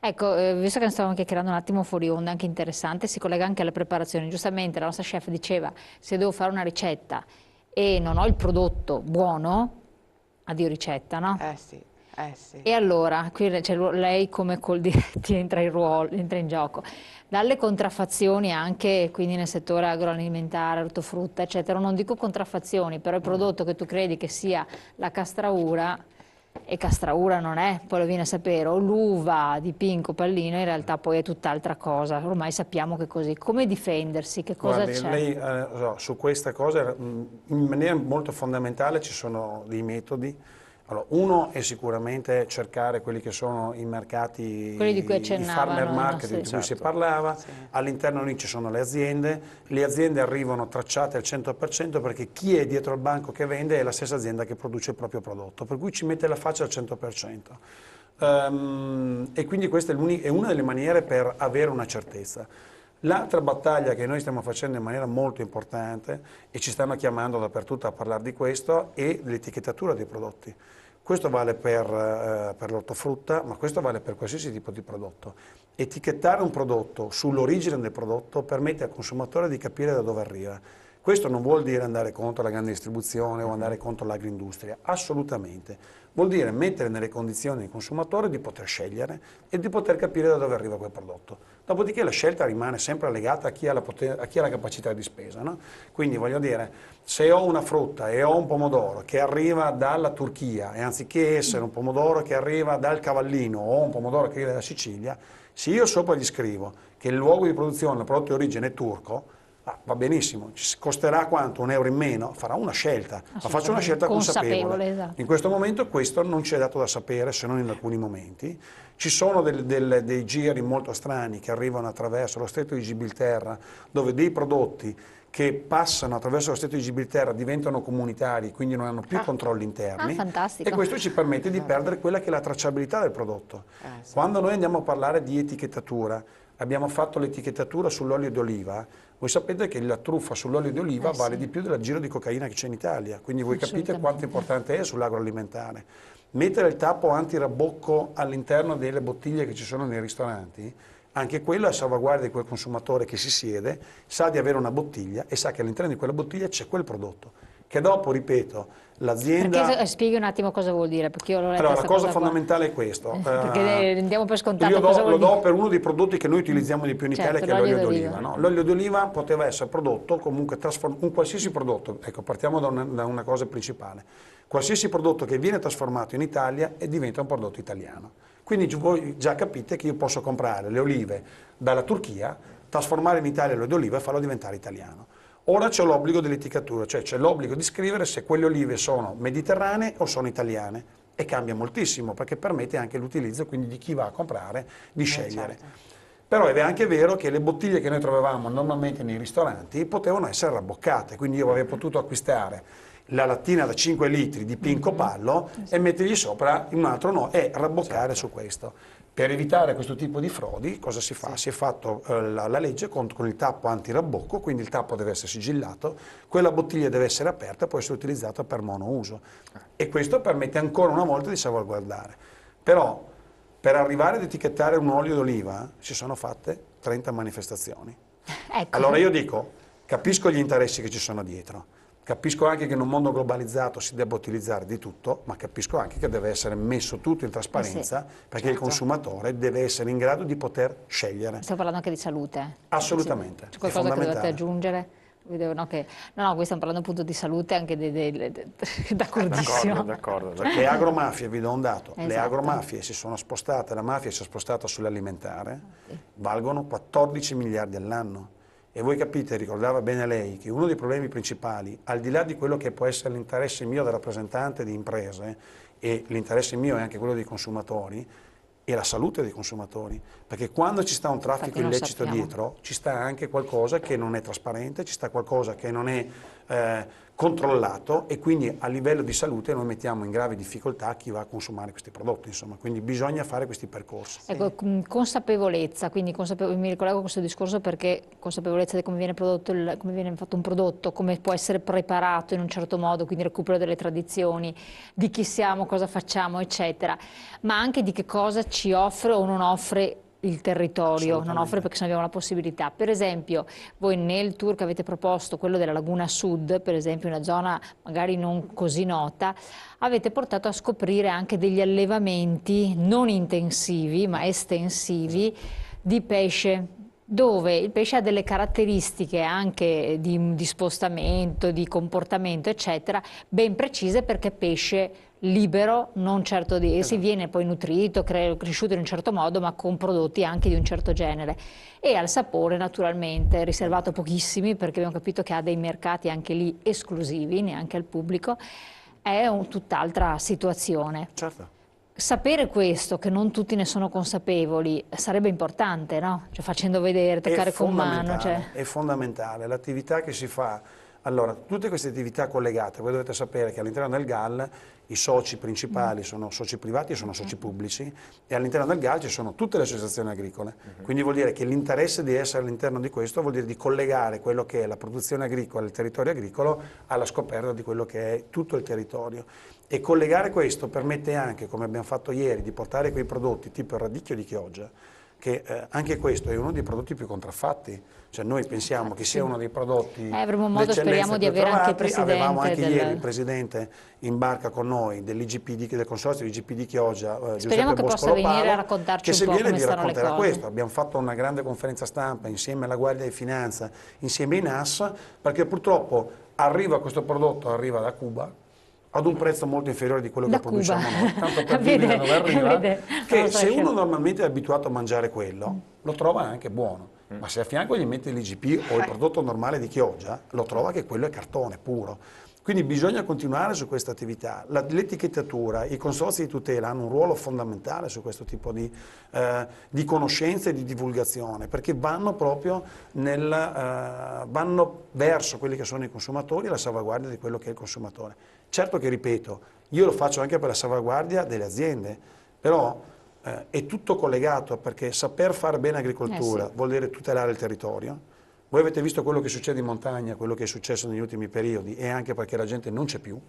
Ecco, visto che ne stavamo chiacchierando un attimo fuori onda, anche interessante, si collega anche alle preparazioni. Giustamente la nostra chef diceva, se devo fare una ricetta e non ho il prodotto buono, addio ricetta, no? Eh sì, eh sì. E allora, qui c'è lei come col diretti entra in ruolo, entra in gioco. Dalle contraffazioni anche, quindi nel settore agroalimentare, ortofrutta, eccetera, non dico contraffazioni, però il prodotto che tu credi che sia la castraura, e castraura non è, poi lo viene a sapere, o l'uva di Pinco Pallino, in realtà poi è tutt'altra cosa, ormai sappiamo che è così. Come difendersi? Che cosa Guardi, c'è? lei su questa cosa in maniera molto fondamentale ci sono dei metodi. Allora, uno è sicuramente cercare quelli che sono i mercati, Quelli di cui i farmer accennavano i market nostri... di cui si Certo, parlava, sì. all'interno lì ci sono le aziende arrivano tracciate al 100% perché chi è dietro al banco che vende è la stessa azienda che produce il proprio prodotto, per cui ci mette la faccia al 100%. E quindi questa è una delle maniere per avere una certezza. L'altra battaglia che noi stiamo facendo in maniera molto importante, e ci stanno chiamando dappertutto a parlare di questo, è l'etichettatura dei prodotti. Questo vale per l'ortofrutta, ma questo vale per qualsiasi tipo di prodotto. Etichettare un prodotto sull'origine del prodotto permette al consumatore di capire da dove arriva. Questo non vuol dire andare contro la grande distribuzione o andare contro l'agroindustria, assolutamente. Vuol dire mettere nelle condizioni il consumatore di poter scegliere e di poter capire da dove arriva quel prodotto. Dopodiché la scelta rimane sempre legata a chi ha la capacità di spesa, no? Quindi voglio dire, se ho una frutta e ho un pomodoro che arriva dalla Turchia e anziché essere un pomodoro che arriva dal Cavallino o un pomodoro che arriva dalla Sicilia, se io sopra gli scrivo che il luogo di produzione, il prodotto di origine è turco, va benissimo, ci costerà quanto? Un euro in meno? Farà una scelta, ma faccio una scelta consapevole. esatto. In questo momento questo non ci è dato da sapere, se non in alcuni momenti. Ci sono dei giri molto strani che arrivano attraverso lo Stretto di Gibilterra, dove dei prodotti che passano attraverso lo Stretto di Gibilterra diventano comunitari, quindi non hanno più controlli interni, fantastico. e questo ci permette di perdere quella che è la tracciabilità del prodotto. Sì. Quando noi andiamo a parlare di etichettatura, abbiamo fatto l'etichettatura sull'olio d'oliva, voi sapete che la truffa sull'olio di oliva vale di più del giro di cocaina che c'è in Italia, quindi voi capite quanto importante è sull'agroalimentare. Mettere il tappo antirabocco all'interno delle bottiglie che ci sono nei ristoranti, anche quello è a salvaguardia di quel consumatore che si siede, sa di avere una bottiglia e sa che all'interno di quella bottiglia c'è quel prodotto, che dopo, ripeto, l'azienda... Perché spieghi un attimo cosa vuol dire, perché io l'ho letta Allora, la questa cosa qua. fondamentale è questo. Perché diamo per scontato Io cosa vuol lo do dire. per uno dei prodotti che noi utilizziamo di più in Italia, Certo, che è l'olio l'olio d'oliva. d'oliva. No? L'olio d'oliva poteva essere prodotto, comunque un qualsiasi prodotto, ecco, partiamo da una cosa principale, qualsiasi prodotto che viene trasformato in Italia e diventa un prodotto italiano. Quindi voi già capite che io posso comprare le olive dalla Turchia, trasformare in Italia l'olio d'oliva e farlo diventare italiano. Ora c'è l'obbligo dell'etichettatura, cioè c'è l'obbligo di scrivere se quelle olive sono mediterranee o sono italiane, e cambia moltissimo perché permette anche l'utilizzo quindi di chi va a comprare di scegliere. Certo. Però è anche vero che le bottiglie che noi trovavamo normalmente nei ristoranti potevano essere rabboccate, quindi io avrei potuto acquistare la lattina da 5 litri di Pinco Pallo e mettergli sopra un altro no e rabboccare su questo. Per evitare questo tipo di frodi, cosa si fa? Si è fatto la legge con il tappo antirabocco, quindi il tappo deve essere sigillato, quella bottiglia deve essere aperta e può essere utilizzata per monouso. E questo permette ancora una volta di salvaguardare. Però per arrivare ad etichettare un olio d'oliva si sono fatte 30 manifestazioni. Ecco. Allora io dico, capisco gli interessi che ci sono dietro, capisco anche che in un mondo globalizzato si debba utilizzare di tutto, ma capisco anche che deve essere messo tutto in trasparenza, perché il consumatore deve essere in grado di poter scegliere. Stiamo parlando anche di salute. Assolutamente, C'è è qualcosa che dovete fondamentale. aggiungere? Vedevo, no, no, qui stiamo parlando appunto di salute anche d'accordissimo. D'accordo. Le agromafie, vi do un dato, le Esatto. agromafie si sono spostate, la mafia si è spostata sull'alimentare, valgono 14 miliardi all'anno. E voi capite, ricordava bene lei, che uno dei problemi principali, al di là di quello che può essere l'interesse mio da rappresentante di imprese, e l'interesse mio è anche quello dei consumatori, è la salute dei consumatori, perché quando ci sta un traffico illecito dietro, ci sta anche qualcosa che non è trasparente, ci sta qualcosa che non è controllato, e quindi a livello di salute noi mettiamo in grave difficoltà chi va a consumare questi prodotti, insomma, quindi bisogna fare questi percorsi. Ecco, consapevolezza, quindi mi ricollego a questo discorso perché consapevolezza di come viene prodotto, come viene fatto un prodotto, come può essere preparato in un certo modo, quindi recupero delle tradizioni, di chi siamo, cosa facciamo, eccetera, ma anche di che cosa ci offre o non offre il territorio, non offre perché se ne abbiamo la possibilità. Per esempio, voi nel tour che avete proposto, quello della Laguna Sud, per esempio una zona magari non così nota, avete portato a scoprire anche degli allevamenti non intensivi ma estensivi di pesce, dove il pesce ha delle caratteristiche anche di spostamento, di comportamento, eccetera, ben precise, perché pesce libero, non certo di essi, viene poi nutrito, cresciuto in un certo modo, ma con prodotti anche di un certo genere. E al sapore naturalmente, riservato a pochissimi, perché abbiamo capito che ha dei mercati anche lì esclusivi, neanche al pubblico, è tutt'altra situazione. Certo. Sapere questo, che non tutti ne sono consapevoli, sarebbe importante, no? Cioè, facendo vedere, toccare con mano. Cioè. È fondamentale, l'attività che si fa. Allora, tutte queste attività collegate, voi dovete sapere che all'interno del GAL i soci principali sono soci privati e sono soci pubblici, e all'interno del GAL ci sono tutte le associazioni agricole. Quindi vuol dire che l'interesse di essere all'interno di questo vuol dire di collegare quello che è la produzione agricola, il territorio agricolo, alla scoperta di quello che è tutto il territorio. E collegare questo permette anche, come abbiamo fatto ieri, di portare quei prodotti tipo il radicchio di Chioggia, che anche questo è uno dei prodotti più contraffatti, cioè noi pensiamo che sia uno dei prodotti avremo modo, speriamo, di avere anche il presidente. Avevamo anche ieri il presidente in barca con noi dell'IGP, del consorzio IGP di Chioggia, speriamo che possa venire a raccontarci un po' come stanno le cose. Questo. Abbiamo fatto una grande conferenza stampa insieme alla Guardia di Finanza, insieme ai NAS, perché purtroppo questo prodotto arriva da Cuba ad un prezzo molto inferiore di quello che produciamo noi, tanto per dire da dove arriva, che se uno normalmente è abituato a mangiare quello, lo trova anche buono, ma se a fianco gli mette l'IGP o il prodotto normale di Chioggia, lo trova che quello è cartone puro. Quindi bisogna continuare su questa attività. L'etichettatura, i consorzi di tutela hanno un ruolo fondamentale su questo tipo di conoscenza e di divulgazione, perché vanno proprio vanno verso quelli che sono i consumatori e la salvaguardia di quello che è il consumatore. Certo che, ripeto, io lo faccio anche per la salvaguardia delle aziende, però è tutto collegato, perché saper fare bene agricoltura vuol dire tutelare il territorio. Voi avete visto quello che succede in montagna, quello che è successo negli ultimi periodi, e anche perché la gente non c'è più.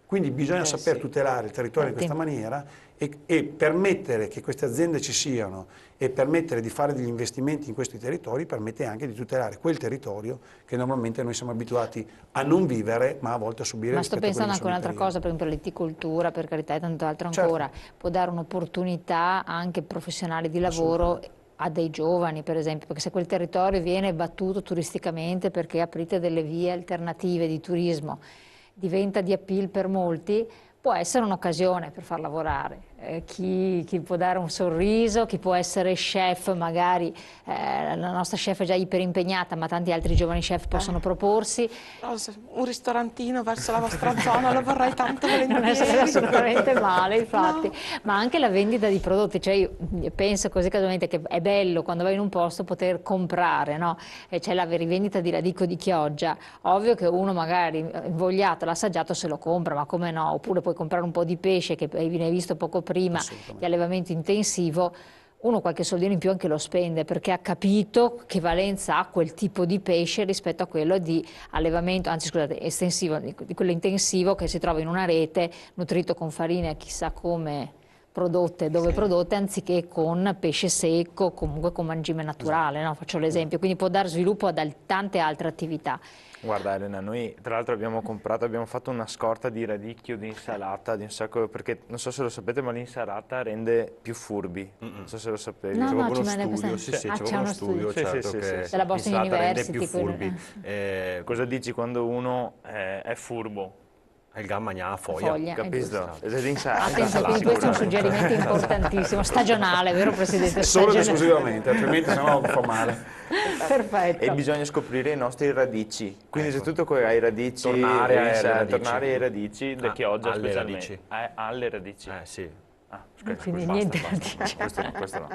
Quindi bisogna saper tutelare il territorio in questa maniera e permettere che queste aziende ci siano, e permettere di fare degli investimenti in questi territori permette anche di tutelare quel territorio che normalmente noi siamo abituati a non vivere, ma a volte a subire. Ma sto pensando anche a un'altra cosa, per esempio l'iticoltura, per carità, e tanto altro ancora, può dare un'opportunità anche professionale di lavoro a dei giovani, per esempio, perché se quel territorio viene battuto turisticamente perché aprite delle vie alternative di turismo, diventa di appeal per molti, può essere un'occasione per far lavorare chi può dare un sorriso, chi può essere chef, magari la nostra chef è già iperimpegnata, ma tanti altri giovani chef possono proporsi. Un ristorantino verso la vostra zona lo vorrei tanto volentieri. Non è assolutamente male, infatti, no. Ma anche la vendita di prodotti, cioè io penso così casualmente che è bello quando vai in un posto poter comprare, no? C'è la rivendita di radicchio di Chioggia, ovvio che uno magari invogliato, l'ha assaggiato, se lo compra, ma come no? Oppure puoi comprare un po' di pesce che viene visto poco prima di allevamento intensivo, uno qualche soldino in più anche lo spende, perché ha capito che valenza ha quel tipo di pesce rispetto a quello di allevamento, anzi scusate, estensivo, di quello intensivo che si trova in una rete, nutrito con farine chissà come prodotte, dove prodotte, anziché con pesce secco, comunque con mangime naturale, no? Faccio l'esempio, quindi può dare sviluppo a tante altre attività. Guarda Elena, noi tra l'altro abbiamo fatto una scorta di radicchio, di insalata, di un sacco, perché non so se lo sapete, ma l'insalata rende più furbi, non so se lo sapevi. No, c'è no, proprio uno studio, c'è proprio uno studio, certo, che della Boston l'insalata rende University, più furbi. Cosa dici quando uno è furbo? Il gamma foglia, capito? Attenzione, quindi questo è un suggerimento importantissimo, stagionale, vero Presidente? Solo ed esclusivamente, altrimenti sennò fa male. Perfetto. E bisogna scoprire i nostri radici, quindi se tutto hai radici, tornare ai radici da Chioggia alle specialmente. radici. Alle radici. sì. Quindi niente da dire. Questo no.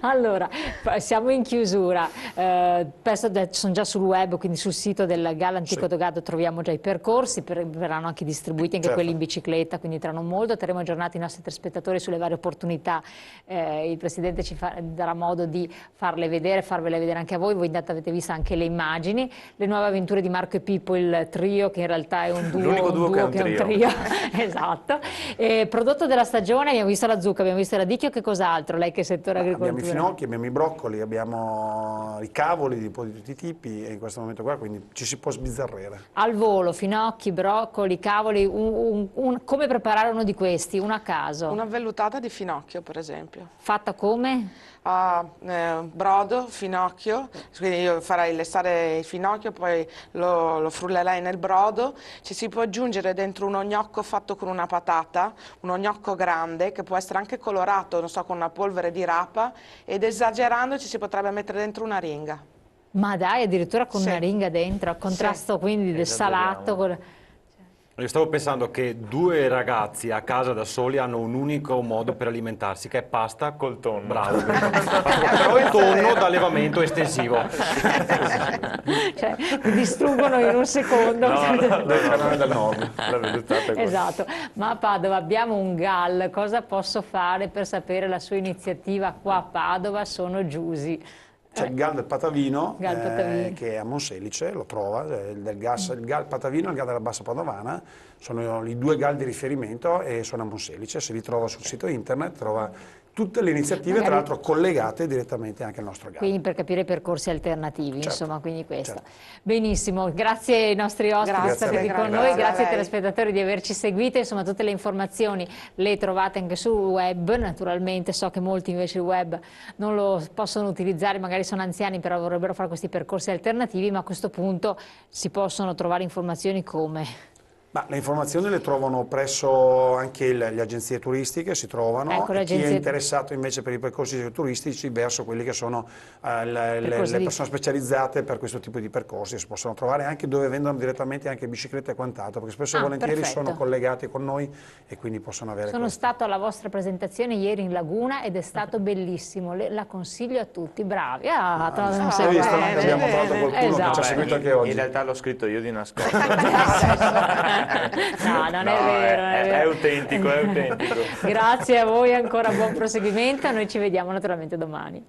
Allora, siamo in chiusura, sono già sul web, quindi sul sito del GAL Antico Dogado troviamo già i percorsi, verranno anche distribuiti anche quelli in bicicletta, quindi tra non molto terremo aggiornati i nostri telespettatori sulle varie opportunità, il Presidente ci darà modo di farvele vedere anche a voi intanto avete visto anche le immagini, le nuove avventure di Marco e Pippo, il trio che in realtà è un duo, l'unico duo che è un trio. Esatto, prodotto della stagione abbiamo visto la zucca, abbiamo visto la radicchio, che cos'altro? Lei che è settore agricoltura? Abbiamo i finocchi, abbiamo i broccoli, abbiamo i cavoli di tutti i tipi e in questo momento qua quindi ci si può sbizzarrire. Al volo, finocchi, broccoli, cavoli, come preparare uno di questi? Uno a caso? Una vellutata di finocchio per esempio. Fatta come? Brodo, finocchio, quindi io farei lessare il finocchio, poi lo frullerei nel brodo, ci si può aggiungere dentro uno gnocco fatto con una patata, uno gnocco grande che può essere anche colorato, non so, con una polvere di rapa, ed esagerando ci si potrebbe mettere dentro una ringa. Ma dai, addirittura con una ringa dentro, a contrasto quindi del salato con... Io stavo pensando che due ragazzi a casa da soli hanno un unico modo per alimentarsi, che è pasta col tonno. Bravo. Però il tonno d'allevamento estensivo. Cioè, mi distruggono in un secondo. Del canale del nord. Esatto. Ma a Padova abbiamo un GAL, cosa posso fare per sapere la sua iniziativa qua a Padova? Sono Giusy. C'è il GAL del Patavino, che è a Monselice, lo trova, il GAL Patavino e il GAL della Bassa Padovana, sono i due GAL di riferimento e sono a Monselice, se li trova sul sito internet, trova tutte le iniziative, tra l'altro collegate direttamente anche al nostro GAL. Quindi per capire percorsi alternativi, insomma, quindi questo. Benissimo, grazie ai nostri ospiti di stare qui con noi, grazie ai telespettatori di averci seguito, insomma tutte le informazioni le trovate anche sul web, naturalmente so che molti invece il web non lo possono utilizzare, magari sono anziani però vorrebbero fare questi percorsi alternativi, ma a questo punto si possono trovare informazioni come... Ma le informazioni le trovano presso anche le agenzie turistiche, si trovano, e chi è interessato invece per i percorsi turistici verso quelli che sono le persone specializzate per questo tipo di percorsi, si possono trovare anche dove vendono direttamente anche biciclette e quant'altro, perché spesso e volentieri sono collegati con noi e quindi possono avere Sono stato alla vostra presentazione ieri in Laguna ed è stato bellissimo, la consiglio a tutti, bravi. Abbiamo trovato qualcuno che ci ha seguito anche oggi. In realtà l'ho scritto io di nascosto. No, non è vero. È autentico, è autentico. Grazie a voi, ancora buon proseguimento, noi ci vediamo naturalmente domani.